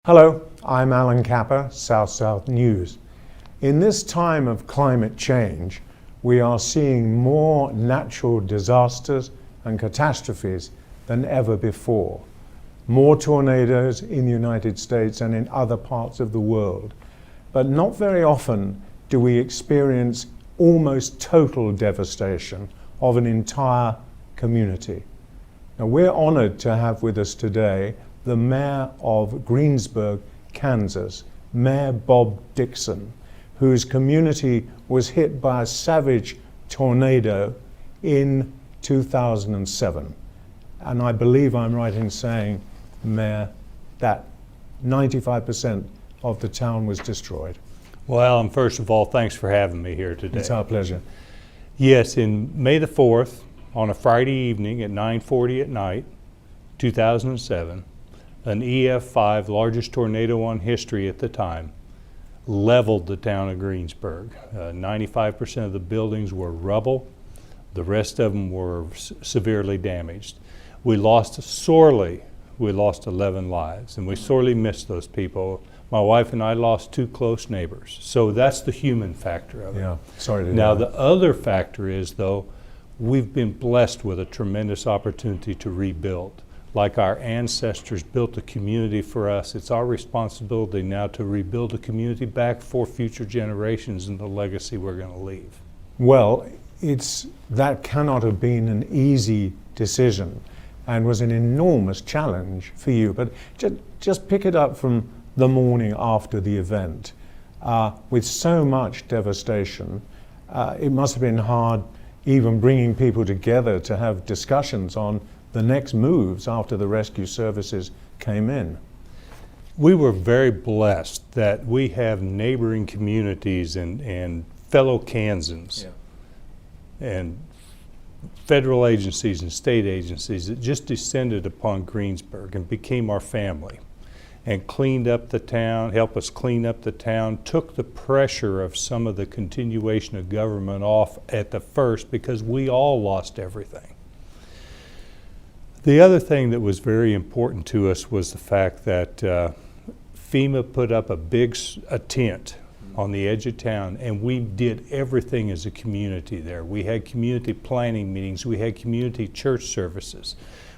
Hello, I'm Alan Capper, South South News. In this time of climate change, we are seeing more natural disasters and catastrophes than ever before. More tornadoes in the United States and in other parts of the world. But not very often do we experience almost total devastation of an entire community. Now, we're honored to have with us today the mayor of Greensburg, Kansas, Mayor Bob Dixson, whose community was hit by a savage tornado in 2007. And I believe I'm right in saying, Mayor, that 95% of the town was destroyed. Well, Alan, first of all, thanks for having me here today. It's our pleasure. Yes, in May the 4th, on a Friday evening at 9:40 at night, 2007, an EF5, largest tornado on history at the time, leveled the town of Greensburg. 95% of the buildings were rubble. The rest of them were severely damaged. We lost 11 lives, and we sorely missed those people. My wife and I lost 2 close neighbors. So that's the human factor of it. Yeah, sorry to hear Now, that. the other factor is, though, we've been blessed with a tremendous opportunity to rebuild. Like our ancestors built a community for us, it's our responsibility now to rebuild a community back for future generations and the legacy we're going to leave. Well, that cannot have been an easy decision and was an enormous challenge for you. But just pick it up from the morning after the event. With so much devastation, it must have been hard even bringing people together to have discussions on the next moves after the rescue services came in. We were very blessed that we have neighboring communities and fellow Kansans and federal agencies and state agencies that just descended upon Greensburg and became our family and cleaned up the town, helped us clean up the town, took the pressure of some of the continuation of government off at the first because we all lost everything. The other thing that was very important to us was the fact that FEMA put up a tent on the edge of town, and we did everything as a community there. We had community planning meetings, we had community church services.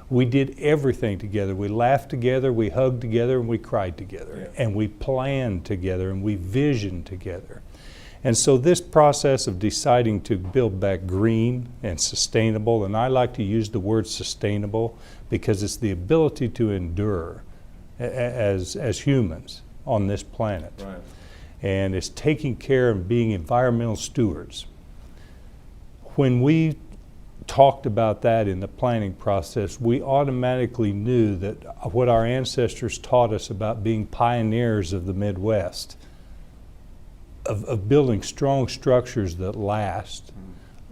We did everything together. We laughed together, we hugged together, and we cried together. Yeah. And we planned together, and we visioned together. And so this process of deciding to build back green and sustainable, and I like to use the word sustainable because it's the ability to endure as humans on this planet. Right. And it's taking care and being environmental stewards. When we talked about that in the planning process, we automatically knew that what our ancestors taught us about being pioneers of the Midwest, of building strong structures that last,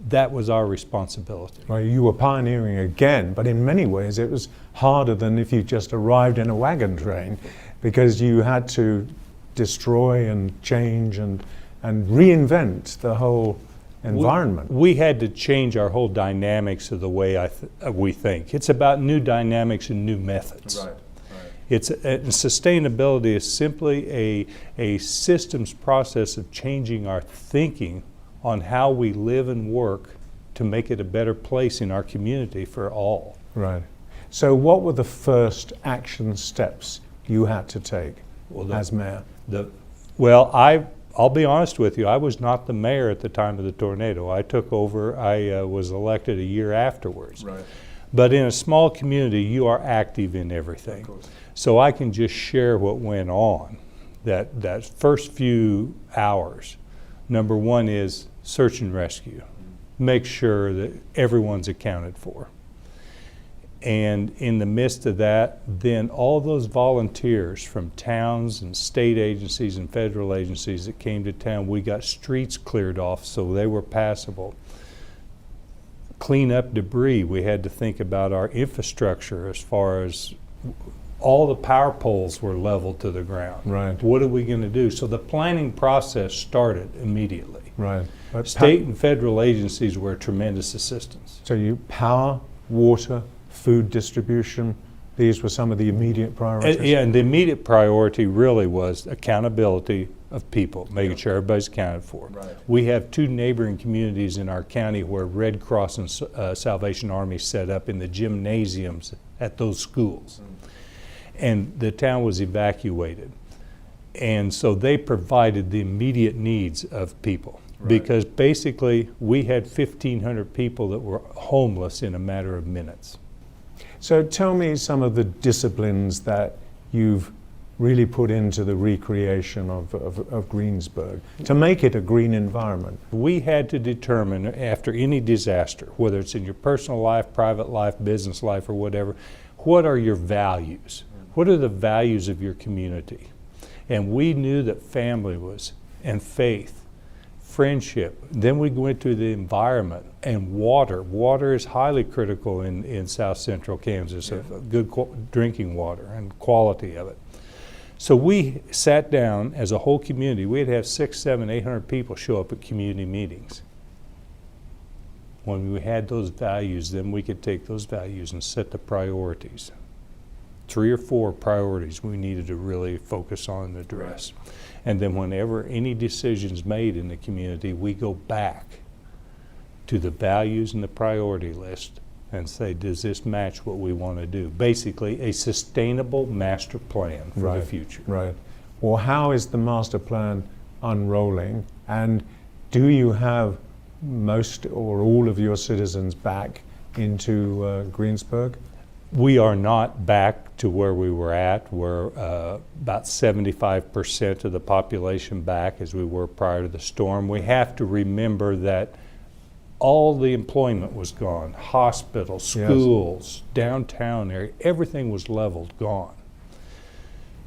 that was our responsibility. Well, you were pioneering again, but in many ways it was harder than if you just arrived in a wagon train, because you had to destroy and change and reinvent the whole environment. We had to change our whole dynamics of the way we think. It's about new dynamics and new methods. Right. Sustainability is simply a systems process of changing our thinking on how we live and work to make it a better place in our community for all. Right. So what were the first action steps you had to take as mayor? I'll be honest with you, I was not the mayor at the time of the tornado. I took over, I was elected a year afterwards. Right. But in a small community, you are active in everything. Of course. So I can just share what went on that first few hours. Number one is search and rescue. Make sure that everyone's accounted for. And in the midst of that, then all those volunteers from towns and state agencies and federal agencies that came to town, we got streets cleared off so they were passable. Clean up debris. We had to think about our infrastructure as far as all the power poles were leveled to the ground. Right. What are we going to do? So the planning process started immediately. Right. But State and federal agencies were a tremendous assistance. So you power, water, food distribution, these were some of the immediate priorities? Yeah, and the immediate priority really was accountability of people, making sure everybody's accounted for. Right. We have 2 neighboring communities in our county where Red Cross and Salvation Army set up in the gymnasiums at those schools. And the town was evacuated. And so they provided the immediate needs of people. Right. Because basically we had 1,500 people that were homeless in a matter of minutes. So tell me some of the disciplines that you've really put into the recreation of Greensburg to make it a green environment. We had to determine after any disaster, whether it's in your personal life, private life, business life, or whatever, what are your values? What are the values of your community? And we knew that family was, and faith, friendship. Then we went to the environment and water. Water is highly critical in South Central Kansas, of good drinking water and quality of it. So we sat down as a whole community. We'd have 600, 700, 800 people show up at community meetings. When we had those values, then we could take those values and set the priorities. 3 or 4 priorities we needed to really focus on and address. And then whenever any decisions made in the community, we go back to the values and the priority list and say, does this match what we want to do? Basically, a sustainable master plan for the future. Right. Well, how is the master plan unrolling? And do you have most or all of your citizens back into Greensburg? We are not back to where we were at. We're about 75% of the population back as we were prior to the storm. We have to remember that all the employment was gone. Hospitals, schools, downtown area, everything was leveled, gone.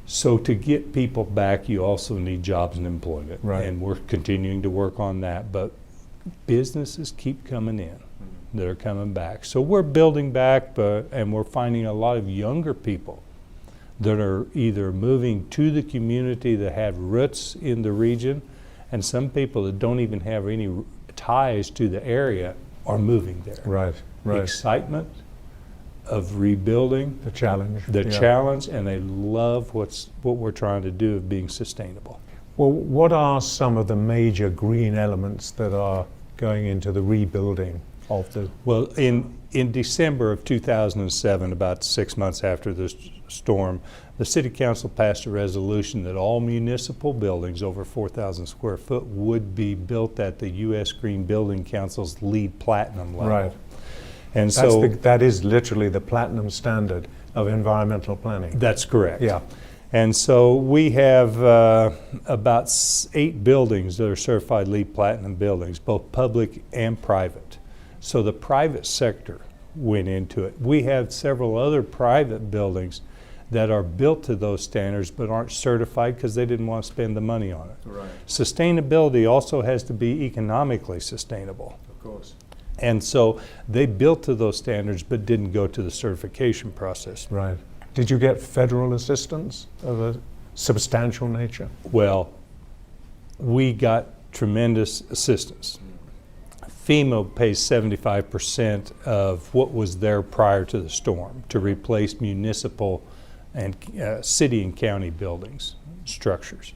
So to get people back, you also need jobs and employment. Right. And we're continuing to work on that. But businesses keep coming in. That are coming back. So we're building back, and we're finding a lot of younger people that are either moving to the community that have roots in the region, and some people that don't even have any ties to the area are moving there. Right, right. Excitement of rebuilding. The challenge. The challenge, and they love what we're trying to do of being sustainable. Well, what are some of the major green elements that are going into the rebuilding of the... Well, in December of 2007, about 6 months after the storm, the City Council passed a resolution that all municipal buildings over 4,000 square foot would be built at the U.S. Green Building Council's LEED Platinum level. Right. And that is literally the platinum standard of environmental planning. That's correct. Yeah. And so we have about 8 buildings that are certified LEED Platinum buildings, both public and private. So the private sector went into it. We have several other private buildings that are built to those standards but aren't certified because they didn't want to spend the money on it. Right. Sustainability also has to be economically sustainable. Of course. And so they built to those standards but didn't go to the certification process. Right. Did you get federal assistance of a substantial nature? Well, we got tremendous assistance. FEMA pays 75% of what was there prior to the storm to replace municipal and city and county buildings, structures.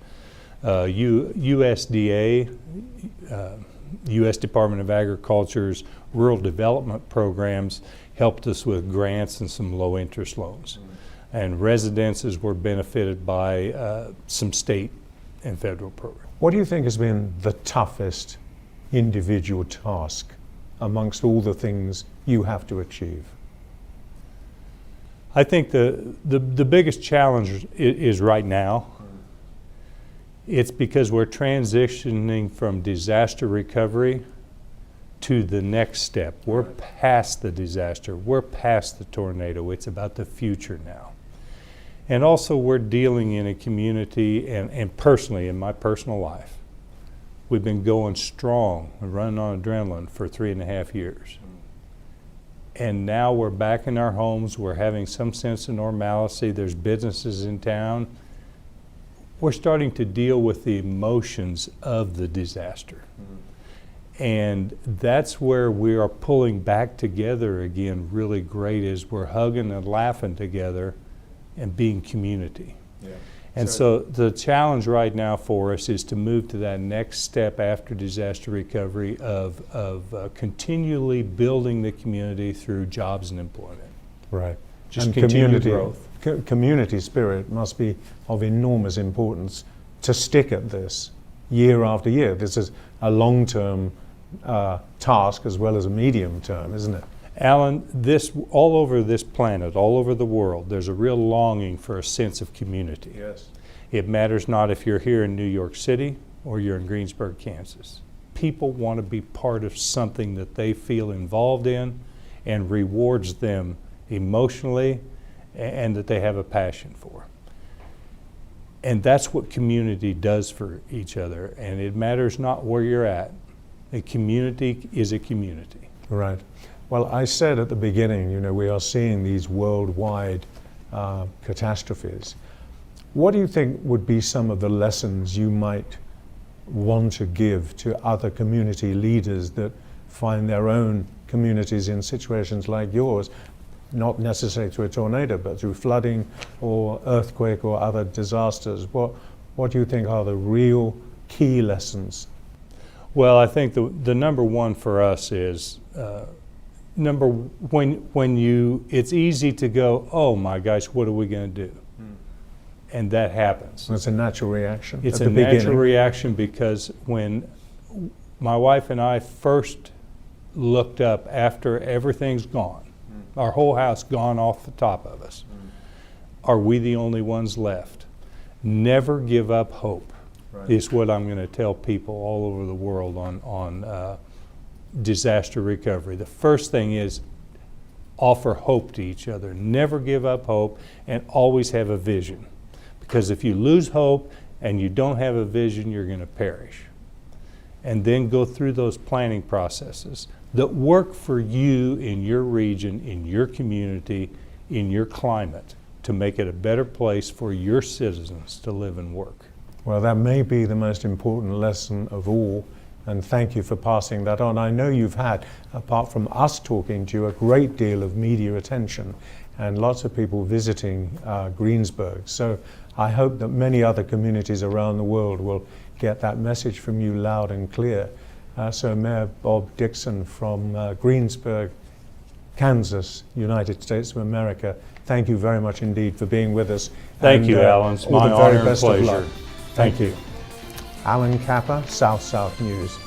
USDA, U.S. Department of Agriculture's rural development programs helped us with grants and some low interest loans. And residences were benefited by some state and federal programs. What do you think has been the toughest individual task amongst all the things you have to achieve? I think the biggest challenge is right now. It's because we're transitioning from disaster recovery to the next step. We're past the disaster. We're past the tornado. It's about the future now. And also we're dealing in a community and personally, in my personal life, we've been going strong and running on adrenaline for 3.5 years. And now we're back in our homes. We're having some sense of normalcy. There's businesses in town. We're starting to deal with the emotions of the disaster. And that's where we are pulling back together again really great, is we're hugging and laughing together and being community. Yeah. And so the challenge right now for us is to move to that next step after disaster recovery of continually building the community through jobs and employment. Right. Just and continued growth. Community spirit must be of enormous importance to stick at this year after year. This is a long-term task as well as a medium-term, isn't it? Alan, this all over this planet, all over the world, there's a real longing for a sense of community. Yes. It matters not if you're here in New York City or you're in Greensburg, Kansas. People want to be part of something that they feel involved in and rewards them emotionally and that they have a passion for. And that's what community does for each other. And it matters not where you're at. A community is a community. Right. Well, I said at the beginning, you know, we are seeing these worldwide catastrophes. What do you think would be some of the lessons you might want to give to other community leaders that find their own communities in situations like yours, not necessarily through a tornado, but through flooding or earthquake or other disasters? What do you think are the real key lessons? Well, I think the number one for us is it's easy to go, oh my gosh, what are we going to do? And that happens. It's a natural reaction. It's a natural reaction because when my wife and I first looked up after everything's gone, our whole house gone off the top of us, are we the only ones left? Never give up hope. Right. Is what I'm going to tell people all over the world on disaster recovery. The first thing is offer hope to each other. Never give up hope, and always have a vision. Because if you lose hope and you don't have a vision, you're going to perish. And then go through those planning processes that work for you in your region, in your community, in your climate, to make it a better place for your citizens to live and work. Well, that may be the most important lesson of all, and thank you for passing that on. I know you've had, apart from us talking to you, a great deal of media attention and lots of people visiting Greensburg. So I hope that many other communities around the world will get that message from you loud and clear. So Mayor Bob Dixson from Greensburg, Kansas, United States of America, thank you very much indeed for being with us. Thank you, Alan. It's my honor and pleasure. Thank you. Alan Capper, South South News.